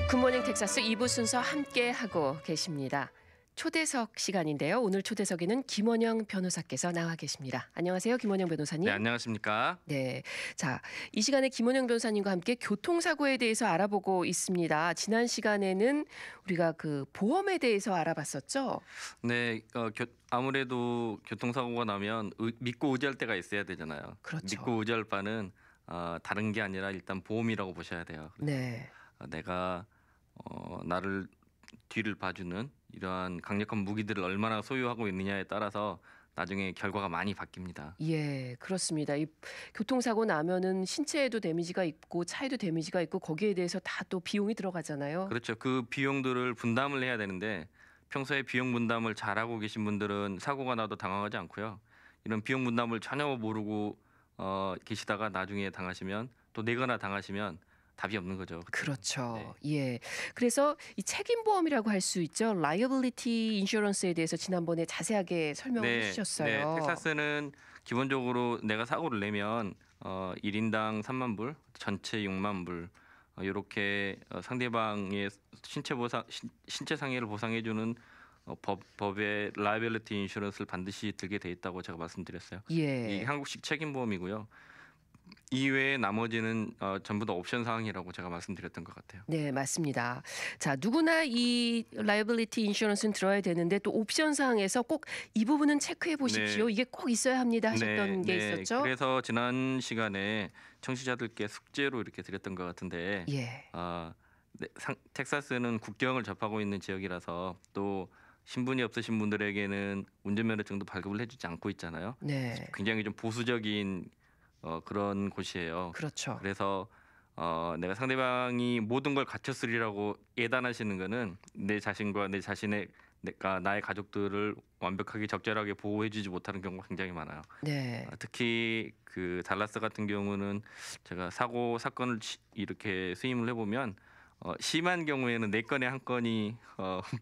굿모닝 텍사스 2부 순서 함께 하고 계십니다. 초대석 시간인데요. 오늘 초대석에는 김원영 변호사께서 나와 계십니다. 안녕하세요, 김원영 변호사님. 네, 안녕하십니까. 네, 자, 이 시간에 김원영 변호사님과 함께 교통사고에 대해서 알아보고 있습니다. 지난 시간에는 우리가 그 보험에 대해서 알아봤었죠. 네, 아무래도 교통사고가 나면 믿고 의지할 때가 있어야 되잖아요. 그렇죠. 믿고 의지할 바는 다른 게 아니라 일단 보험이라고 보셔야 돼요. 네. 내가 나를 뒤를 봐주는 이러한 강력한 무기들을 얼마나 소유하고 있느냐에 따라서 나중에 결과가 많이 바뀝니다. 예, 그렇습니다. 이 교통사고 나면은 신체에도 데미지가 있고 차에도 데미지가 있고 거기에 대해서 다 또 비용이 들어가잖아요. 그렇죠. 그 비용들을 분담을 해야 되는데 평소에 비용 분담을 잘하고 계신 분들은 사고가 나도 당황하지 않고요. 이런 비용 분담을 전혀 모르고 계시다가 나중에 당하시면 또 내거나 당하시면 답이 없는 거죠. 그렇죠. 네. 예. 그래서 이 책임보험이라고 할 수 있죠. liability insurance에 대해서 지난번에 자세하게 설명을 해주셨어요. 네, 텍사스는 기본적으로 내가 사고를 내면 1인당 3만 불, 전체 6만 불 이렇게 상대방의 신체 상해를 보상해주는 법의 liability insurance를 반드시 들게 돼 있다고 제가 말씀드렸어요. 예. 이게 한국식 책임보험이고요. 이외에 나머지는 전부 다 옵션 사항이라고 제가 말씀드렸던 것 같아요. 네, 맞습니다. 자, 누구나 이 liability insurance는 들어야 되는데 또 옵션 사항에서 꼭 이 부분은 체크해 보십시오. 네. 이게 꼭 있어야 합니다 하셨던 게 있었죠. 그래서 지난 시간에 청취자들께 숙제로 이렇게 드렸던 것 같은데 예. 텍사스는 국경을 접하고 있는 지역이라서 또 신분이 없으신 분들에게는 운전면허증도 발급을 해주지 않고 있잖아요. 네. 굉장히 좀 보수적인 그런 곳이에요. 그렇죠. 그래서 내가 상대방이 모든 걸 갖췄으리라고 예단하시는 거는 내 자신과 내 자신의 나의 가족들을 완벽하게 적절하게 보호해주지 못하는 경우가 굉장히 많아요. 네. 특히 그 달라스 같은 경우는 제가 사건을 이렇게 수임을 해보면 심한 경우에는 4건에 1건이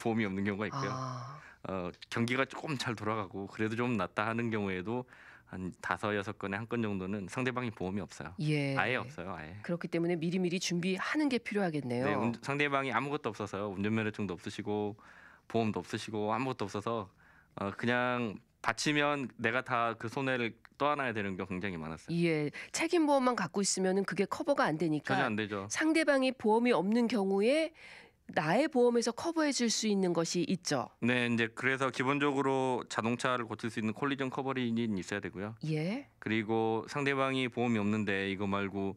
보험이 없는 경우가 있고요. 경기가 조금 잘 돌아가고 그래도 좀 낫다 하는 경우에도 한 5, 6건에 1건 정도는 상대방이 보험이 없어요. 예. 아예 없어요. 아예. 그렇기 때문에 미리미리 준비하는 게 필요하겠네요. 네, 상대방이 아무것도 없어서요. 운전면허증도 없으시고 보험도 없으시고 아무것도 없어서 그냥 다치면 내가 다 그 손해를 떠안아야 되는 경우 굉장히 많았어요. 예, 책임보험만 갖고 있으면은 그게 커버가 안 되니까 전혀 안 되죠. 상대방이 보험이 없는 경우에 나의 보험에서 커버해 줄 수 있는 것이 있죠. 네, 이제 그래서 기본적으로 자동차를 고칠 수 있는 콜리전 커버리지는 있어야 되고요. 예. 그리고 상대방이 보험이 없는데 이거 말고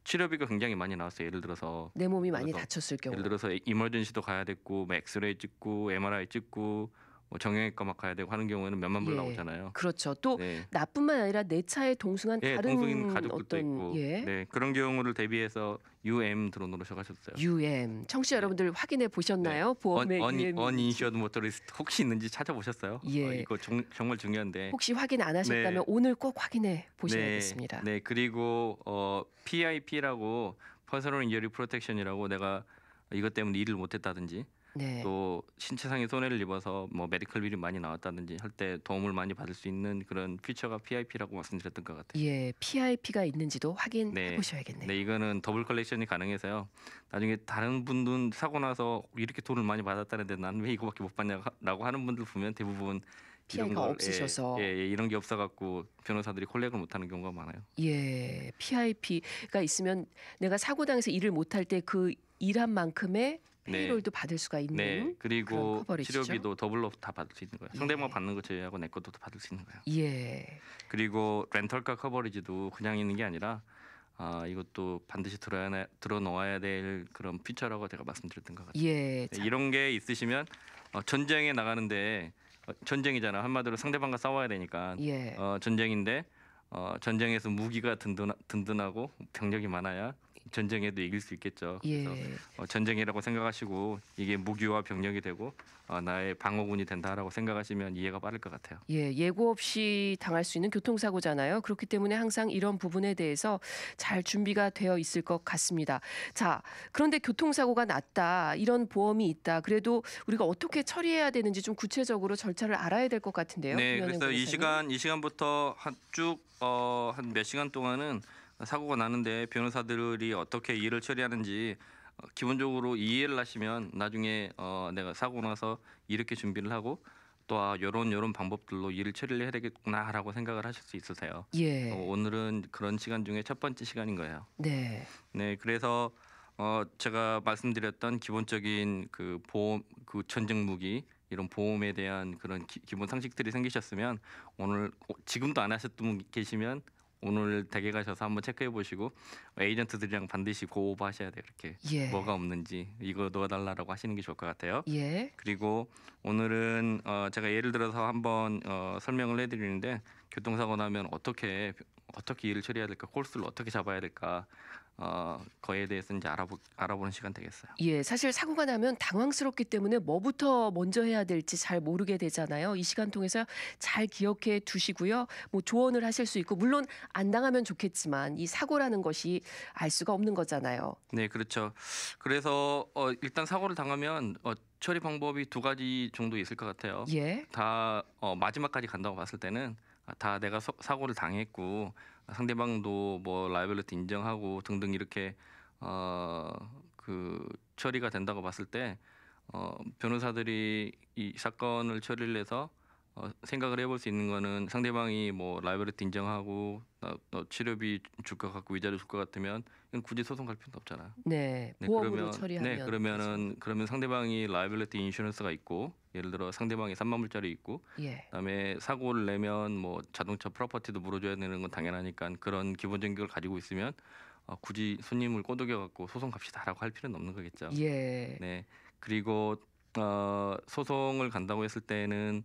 치료비가 굉장히 많이 나왔어요. 예를 들어서 내 몸이 많이 다쳤을 경우. 예를 들어서 이머전시도 가야 됐고, 뭐 엑스레이 찍고, MRI 찍고, 뭐 정형외과 막 가야 되고 하는 경우에는 몇만 불 나오잖아요. 그렇죠. 또 네. 나뿐만 아니라 내 차에 동승한 다른 동승인 가족들도 어떤 있고, 네, 그런 경우를 대비해서 UM 들어놓으셔가셨어요. UM 청취자 여러분들 확인해 보셨나요? 보험의 uninsured motorist 혹시 있는지 찾아보셨어요? 예. 이거 정말 중요한데 혹시 확인 안 하셨다면 네. 오늘 꼭 확인해 보셔야겠습니다. 네, 그리고 PIP라고 Personal Injury Protection이라고 내가 이것 때문에 일을 못했다든지 네. 또 신체상의 손해를 입어서 뭐 메디컬 비리 많이 나왔다든지 할 때 도움을 많이 받을 수 있는 그런 피처가 PIP라고 말씀드렸던 것 같아요. 예, PIP가 있는지도 확인해 보셔야겠네요. 네, 이거는 더블 컬렉션이 가능해서요. 나중에 다른 분들은 사고 나서 이렇게 돈을 많이 받았다는데 난 왜 이거밖에 못 받냐라고 하는 분들 보면 대부분 피해가 없으셔서 이런 게 없어갖고 변호사들이 콜렉을 못하는 경우가 많아요. 예, PIP가 있으면 내가 사고 당해서 일을 못할 때 그 일한 만큼의 페이롤도 받을 수가 있는 네, 그리고 그런 커버리지죠? 치료비도 더블로 다 받을 수 있는 거예요. 상대방 받는 거 제외하고 내 것도 받을 수 있는 거예요. 예. 그리고 렌털카 커버리지도 그냥 있는 게 아니라 이것도 반드시 들어놓아야 될 그런 피처라고 제가 말씀드렸던 것 같아요. 예. 네, 이런 게 있으시면 전쟁에 나가는데 전쟁이잖아. 한마디로 상대방과 싸워야 되니까 예. 전쟁인데 전쟁에서 무기가 든든하고 병력이 많아야 전쟁에도 이길 수 있겠죠. 그래서 전쟁이라고 생각하시고 이게 무기와 병력이 되고 나의 방어군이 된다라고 생각하시면 이해가 빠를 것 같아요. 예, 예고 없이 당할 수 있는 교통사고잖아요. 그렇기 때문에 항상 이런 부분에 대해서 잘 준비가 되어 있을 것 같습니다. 자, 그런데 교통사고가 났다, 이런 보험이 있다. 그래도 우리가 어떻게 처리해야 되는지 좀 구체적으로 절차를 알아야 될 것 같은데요. 네, 그래서 이 시간부터 한 몇 시간 동안은 사고가 나는데 변호사들이 어떻게 일을 처리하는지 기본적으로 이해를 하시면 나중에 내가 사고 나서 이렇게 준비를 하고 또 요런 방법들로 일을 처리를 해야 되겠구나라고 생각을 하실 수 있으세요. 예. 오늘은 그런 시간 중에 첫 번째 시간인 거예요. 네. 네, 그래서 제가 말씀드렸던 기본적인 그 보험, 그 전쟁 무기 이런 보험에 대한 그런 기본 상식들이 생기셨으면 오늘 지금도 안 하셨던 분 계시면 오늘 댁에 가셔서 한번 체크해 보시고 에이전트들이랑 반드시 고오버하셔야 돼요. 이렇게 예. 뭐가 없는지 이거 넣어달라고 하시는 게 좋을 것 같아요. 예. 그리고 오늘은 제가 예를 들어서 한번 설명을 해드리는데 교통사고 나면 어떻게 일을 처리해야 될까, 코스를 어떻게 잡아야 될까, 거에 대해서 이제 알아보는 시간 되겠어요. 예. 사실 사고가 나면 당황스럽기 때문에 뭐부터 먼저 해야 될지 잘 모르게 되잖아요. 이 시간 통해서 잘 기억해 두시고요. 뭐 조언을 하실 수 있고 물론 안 당하면 좋겠지만 이 사고라는 것이 알 수가 없는 거잖아요. 네, 그렇죠. 그래서 일단 사고를 당하면 처리 방법이 두 가지 정도 있을 것 같아요. 예. 다 마지막까지 간다고 봤을 때는 다 내가 사고를 당했고 상대방도 뭐 라이abili티 인정하고 등등 이렇게 그 처리가 된다고 봤을 때 변호사들이 이 사건을 처리를 해서 생각을 해볼 수 있는 거는 상대방이 뭐 라이abili티 인정하고 너 치료비 줄 것 같고 위자료 줄 것 같으면 이건 굳이 소송 갈 필요도 없잖아요. 네. 네, 보험으로 처리하면 되죠. 그러면 상대방이 라이빌리티 인슈런스가 있고 예를 들어 상대방이 3만 불짜리 있고 예. 그다음에 사고를 내면 뭐 자동차 프로퍼티도 물어줘야 되는 건 당연하니까 그런 기본적인 걸 가지고 있으면 굳이 손님을 꼬드겨 갖고 소송 갑시다라고 할 필요는 없는 거겠죠. 예. 네. 그리고 소송을 간다고 했을 때는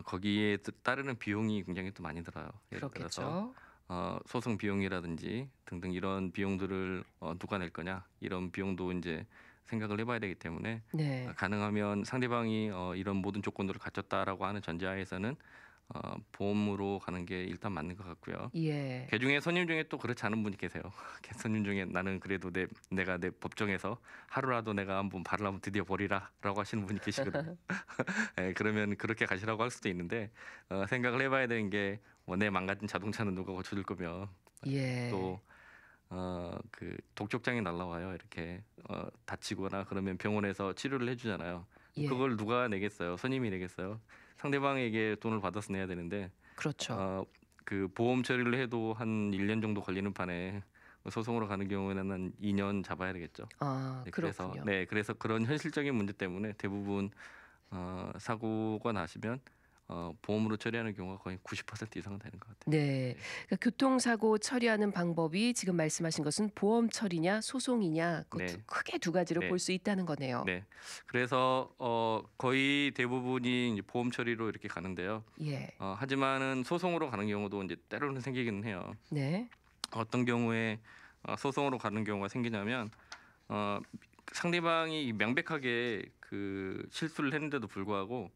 거기에 따르는 비용이 굉장히 또 많이 들어요. 예를 들어서 그렇겠죠. 소송 비용이라든지 등등 이런 비용들을 누가 낼 거냐 이런 비용도 이제 생각을 해봐야 되기 때문에 네. 가능하면 상대방이 이런 모든 조건들을 갖췄다라고 하는 전제하에서는 보험으로 가는 게 일단 맞는 것 같고요. 예. 그 중에 손님 중에 또 그렇지 않은 분이 계세요. 손님 중에 나는 그래도 내가 내 법정에서 하루라도 내가 한번 발을 한번 드디어 버리라라고 하시는 분이 계시거든요. 예, 그러면 그렇게 가시라고 할 수도 있는데 생각을 해봐야 되는 게 내 망가진 자동차는 누가 고쳐줄 거며 예. 또 그 독촉장이 날라와요. 이렇게 다치거나 그러면 병원에서 치료를 해주잖아요. 예. 그걸 누가 내겠어요? 손님이 내겠어요? 상대방에게 돈을 받아서 내야 되는데 그렇죠. 그 보험 처리를 해도 한 1년 정도 걸리는 판에 소송으로 가는 경우에는 한 2년 잡아야 되겠죠. 아, 네, 그렇군요. 그래서 그런 현실적인 문제 때문에 대부분 사고가 나시면 보험으로 처리하는 경우가 거의 90% 이상은 되는 것 같아요. 네. 그러니까 교통사고 처리하는 방법이 지금 말씀하신 것은 보험 처리냐 소송이냐 그 네. 크게 두 가지로 네. 볼 수 있다는 거네요. 네. 그래서 거의 대부분이 이제 보험 처리로 이렇게 가는데요. 예. 하지만은 소송으로 가는 경우도 이제 때로는 생기기는 해요. 네. 어떤 경우에 소송으로 가는 경우가 생기냐면 상대방이 명백하게 그 실수를 했는데도 불구하고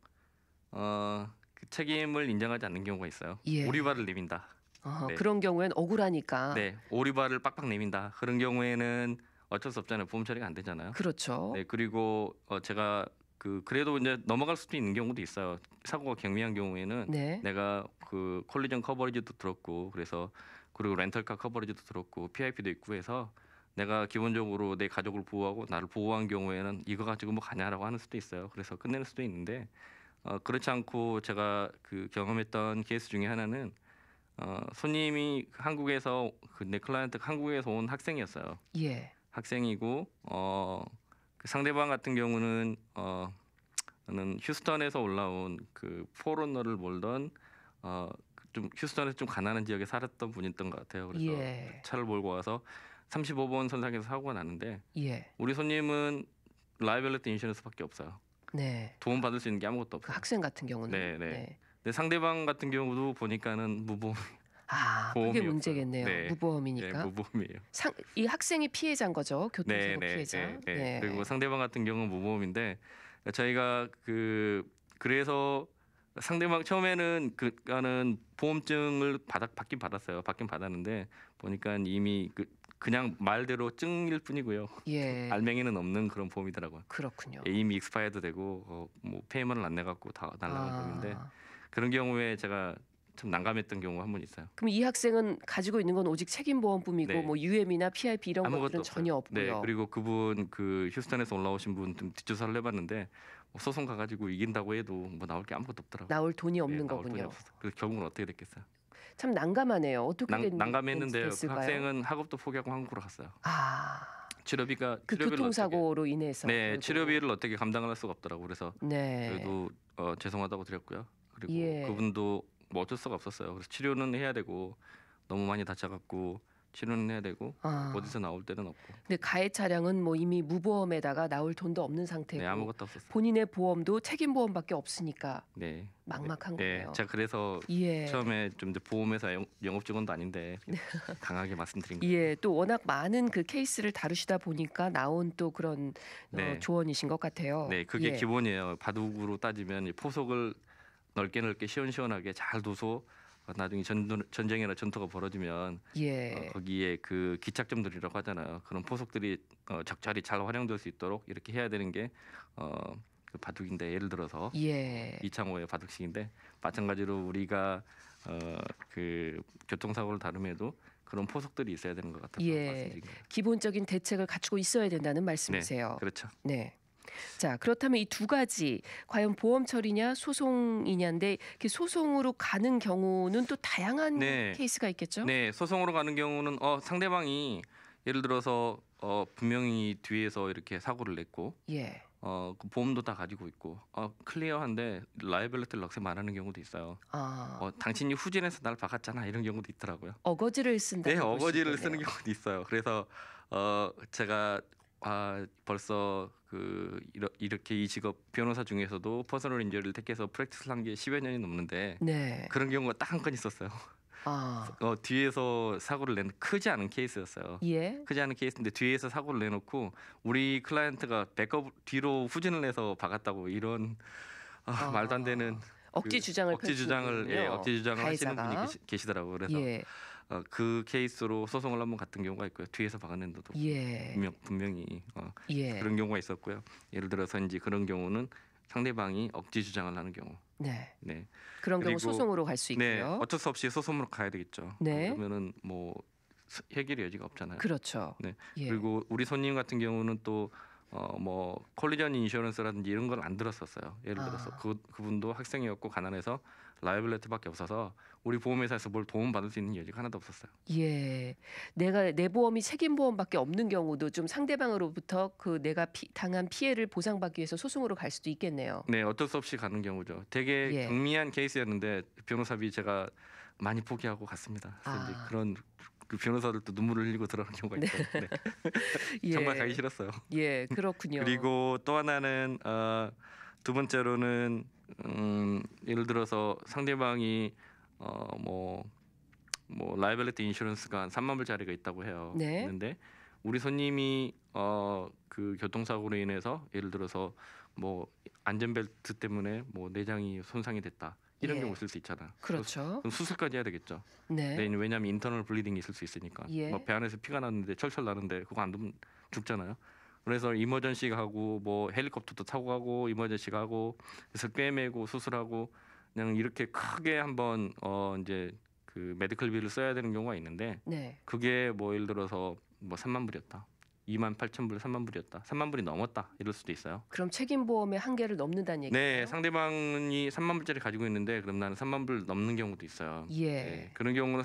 그 책임을 인정하지 않는 경우가 있어요. 예. 오리발을 내민다. 네. 그런 경우엔 억울하니까. 네, 오리발을 빡빡 내민다. 그런 경우에는 어쩔 수 없잖아요. 보험 처리가 안 되잖아요. 그렇죠. 네, 그리고 제가 그래도 이제 넘어갈 수도 있는 경우도 있어요. 사고가 경미한 경우에는 네. 내가 그 콜리전 커버리지도 들었고 그리고 렌털카 커버리지도 들었고 PIP도 있고 해서 내가 기본적으로 내 가족을 보호하고 나를 보호한 경우에는 이거 가지고 뭐 가냐라고 하는 수도 있어요. 그래서 끝낼 수도 있는데 그렇지 않고 제가 그 경험했던 케이스 중에 하나는 손님이 한국에서 내 클라이언트가 한국에서 온 학생이었어요. 예. 학생이고 그 상대방 같은 경우는 는 휴스턴에서 올라온 그 포러너를 몰던 좀 휴스턴에서 좀 가난한 지역에 살았던 분이었던 것 같아요. 그래서 예. 차를 몰고 와서 35번 선상에서 사고가 나는데 예. 우리 손님은 라이빌리티 인슈런스밖에 없어요. 네. 도움 받을 수 있는 게 아무것도 그 없어요. 학생 같은 경우는. 네, 네. 근데 상대방 같은 경우도 보니까는 무보험, 아, 보험이 그게 없어요. 문제겠네요. 네. 무보험이니까. 네, 무보험이에요. 이 학생이 피해자인 거죠. 교통사고 네. 피해자. 네. 그리고 상대방 같은 경우는 무보험인데 저희가 그래서 상대방 처음에는 그가는 보험증을 받긴 받았어요. 받긴 받았는데 보니까 이미 그냥 말대로 증일 뿐이고요. 예. 알맹이는 없는 그런 보험이더라고요. 그렇군요. 이미 익스파이어도 되고 뭐 페이먼을 안 내갖고 다 날라간 보험인데 아. 그런 경우에 제가 참 난감했던 경우가 한 번 있어요. 그럼 이 학생은 가지고 있는 건 오직 책임보험뿐이고 네. 뭐 UM이나 PIP 이런 아무것도 것들은 없어요. 전혀 네. 없고요. 그리고 그분 그 휴스턴에서 올라오신 분 좀 뒷조사를 해봤는데 뭐 소송 가가지고 이긴다고 해도 뭐 나올 게 아무것도 없더라고요. 나올 돈이 네, 없는 나올 돈이 거군요. 없었어. 그래서 결국은 어떻게 됐겠어요? 참 난감하네요. 어떻게 난감했는데요. 그 됐을까요? 학생은 학업도 포기하고 한국으로 갔어요. 아, 치료비가 그 치료비를 교통사고로 인해서. 네, 결국. 치료비를 어떻게 감당을 할 수가 없더라고. 그래서 네. 그래도 죄송하다고 드렸고요. 그리고 예. 그분도 뭐 어쩔 수가 없었어요. 그래서 치료는 해야 되고 너무 많이 다쳐갖고 치료는 해야 되고 아. 어디서 나올 데는 없고. 근데 가해 차량은 뭐 이미 무보험에다가 나올 돈도 없는 상태고 네, 아무것도 없었어요. 본인의 보험도 책임보험밖에 없으니까 네, 막막한 네, 거네요. 제가 그래서 예. 처음에 좀 이제 보험회사 영업 직원도 아닌데 강하게 말씀드린 거예요. 예, 또 워낙 많은 그 케이스를 다루시다 보니까 나온 또 그런 네. 조언이신 것 같아요. 네, 그게 예. 기본이에요. 바둑으로 따지면 이 포석을 넓게 시원시원하게 잘 둬서 나중에 전쟁이나 전투가 벌어지면 예. 거기에 그 기착점들이라고 하잖아요. 그런 포석들이 적절히 잘 활용될 수 있도록 이렇게 해야 되는 게 그 바둑인데 예를 들어서 예. 이창호의 바둑식인데 마찬가지로 우리가 그 교통사고를 다룸에도 그런 포석들이 있어야 되는 것 같아서 예. 말씀드린 거예요. 기본적인 대책을 갖추고 있어야 된다는 말씀이세요. 그렇죠. 네. 자, 그렇다면 이 두 가지 과연 보험 처리냐 소송이냐인데 그 소송으로 가는 경우는 또 다양한 네. 케이스가 있겠죠? 네, 소송으로 가는 경우는 상대방이 예를 들어서 분명히 뒤에서 이렇게 사고를 냈고 예. 그 보험도 다 가지고 있고 클리어한데 라이abili티를 넉세 말하는 경우도 있어요. 아, 당신이 후진해서 날 박았잖아 이런 경우도 있더라고요. 어거지를 쓴다. 네, 어거지를 쓰는 경우도 있어요. 그래서 제가 벌써 이렇게 이 직업 변호사 중에서도 퍼스널 인저리를 택해서 프랙티스를 한 게 10여 년이 넘는데 네. 그런 경우가 딱 한 건 있었어요. 아, 뒤에서 사고를 낸 크지 않은 케이스였어요. 예. 크지 않은 케이스인데 뒤에서 사고를 내놓고 우리 클라이언트가 백업 뒤로 후진을 해서 박았다고 이런 말도 안 되는 억지 주장을 억지 주장을 하시는 분이 계시더라고요. 그래서 예. 그 케이스로 소송을 한번 갔던 경우가 있고요. 뒤에서 박았는데도 예. 분명히 예. 그런 경우가 있었고요. 예를 들어서 이제 그런 경우는 상대방이 억지 주장을 하는 경우. 네. 네. 그런 경우 그리고 소송으로 갈 수 네, 있고요. 어쩔 수 없이 소송으로 가야 되겠죠. 네. 그러면은 뭐 해결의 여지가 없잖아요. 그렇죠. 네. 예. 그리고 우리 손님 같은 경우는 또 뭐 콜리전 인슈런스라든지 이런 걸 안 들었었어요. 예를 들어서 그분도 학생이었고 가난해서 라이abili티밖에 없어서 우리 보험회사에서 뭘 도움 받을 수 있는 여지가 하나도 없었어요. 예. 내 보험이 책임 보험밖에 없는 경우도 좀 상대방으로부터 그 내가 당한 피해를 보상받기 위해서 소송으로 갈 수도 있겠네요. 네, 어쩔 수 없이 가는 경우죠. 되게 예. 경미한 케이스였는데 변호사비 제가 많이 포기하고 갔습니다. 그래서 이제 그런 그 변호사들도 눈물을 흘리고 들어가는 경우가 있어요. 네. 예. 정말 가기 싫었어요. 예, 그렇군요. 그리고 또 하나는 두 번째로는 예를 들어서 상대방이 뭐 라이abili티 인슈런스가 한 3만 불짜리가 있다고 해요. 네. 있는데 우리 손님이 그 교통사고로 인해서 예를 들어서 뭐 안전벨트 때문에 뭐 내장이 손상이 됐다. 이런 예. 경우 있을 수 있잖아. 그렇죠. 그럼 수술까지 해야 되겠죠. 네. 네, 왜냐하면 인터널 블리딩이 있을 수 있으니까. 예. 뭐 배 안에서 피가 나는데 철철 나는데 그거 안 두면 죽잖아요. 그래서 이머전시 가고 뭐 헬리콥터도 타고 가고 이머전시 가고 그래서 꿰매고 수술하고 그냥 이렇게 크게 한번 이제 그 메디컬 비를 써야 되는 경우가 있는데 네. 그게 뭐 예를 들어서 뭐 3만 불이었다. 2만 8천 불, 3만 불이었다. 3만 불이 넘었다. 이럴 수도 있어요. 그럼 책임 보험의 한계를 넘는다는 얘기예요? 네, 상대방이 3만 불짜리 가지고 있는데 그럼 나는 3만 불 넘는 경우도 있어요. 예. 네, 그런 경우는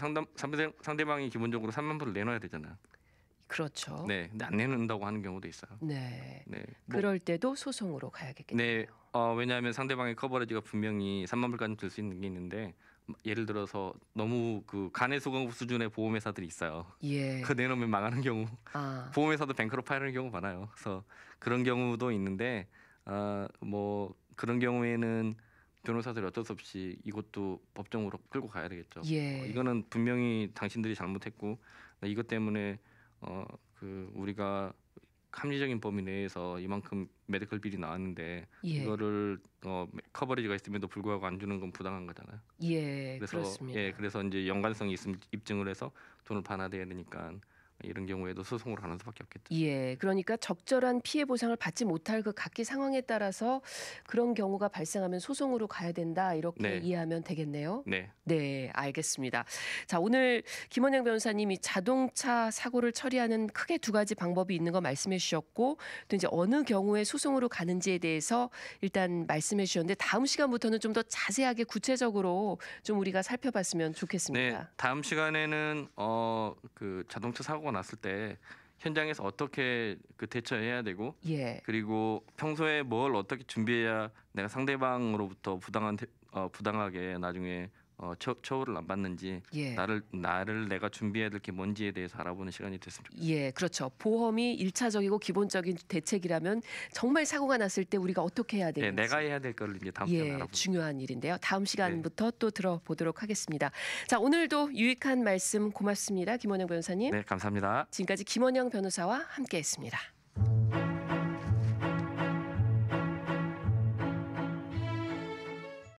상대방이 기본적으로 3만 불을 내놔야 되잖아요. 그렇죠. 네, 근데 안 내놓는다고 하는 경우도 있어요. 네. 네, 그럴 때도 소송으로 가야겠네요. 네, 왜냐하면 상대방의 커버리지가 분명히 3만 불까지 들 수 있는 게 있는데 예를 들어서 너무 그 간의 수공업 수준의 보험회사들이 있어요. 예. 그 내놓으면 망하는 경우, 아, 보험회사도 뱅크로프 하는 경우 많아요. 그래서 그런 경우도 있는데 뭐 그런 경우에는 변호사들이 어쩔 수 없이 이것도 법정으로 끌고 가야 되겠죠. 예. 이거는 분명히 당신들이 잘못했고 이것 때문에 그 우리가 합리적인 범위 내에서 이만큼 메디컬 빌이 나왔는데 예. 이거를 커버리지가 있음에도 불구하고 안 주는 건 부당한 거잖아요. 예, 그래서 그렇습니다. 그래서 이제 연관성이 있음 입증을 해서 돈을 반환해야 되니까 이런 경우에도 소송으로 가는 수밖에 없겠죠. 예. 그러니까 적절한 피해 보상을 받지 못할 그 각기 상황에 따라서 그런 경우가 발생하면 소송으로 가야 된다. 이렇게 네. 이해하면 되겠네요. 네. 네, 알겠습니다. 자, 오늘 김원영 변호사님이 자동차 사고를 처리하는 크게 두 가지 방법이 있는 거 말씀해 주셨고 또 이제 어느 경우에 소송으로 가는지에 대해서 일단 말씀해 주셨는데 다음 시간부터는 좀 더 자세하게 구체적으로 좀 우리가 살펴봤으면 네. 좋겠습니다. 다음 시간에는 그 자동차 사고가 났을 때 현장에서 어떻게 그 대처해야 되고 예. 그리고 평소에 뭘 어떻게 준비해야 내가 상대방으로부터 부당하게 나중에 처우를 안 받는지 예. 나를 내가 준비해야 될 게 뭔지에 대해서 알아보는 시간이 됐으면 좋겠습니다. 예, 그렇죠. 보험이 일차적이고 기본적인 대책이라면 정말 사고가 났을 때 우리가 어떻게 해야 네, 되는지. 내가 해야 될 걸 이제 다음 시간에 예, 알아보죠. 중요한 일인데요. 다음 네. 시간부터 또 들어보도록 하겠습니다. 자, 오늘도 유익한 말씀 고맙습니다. 김원영 변호사님. 네, 감사합니다. 지금까지 김원영 변호사와 함께했습니다.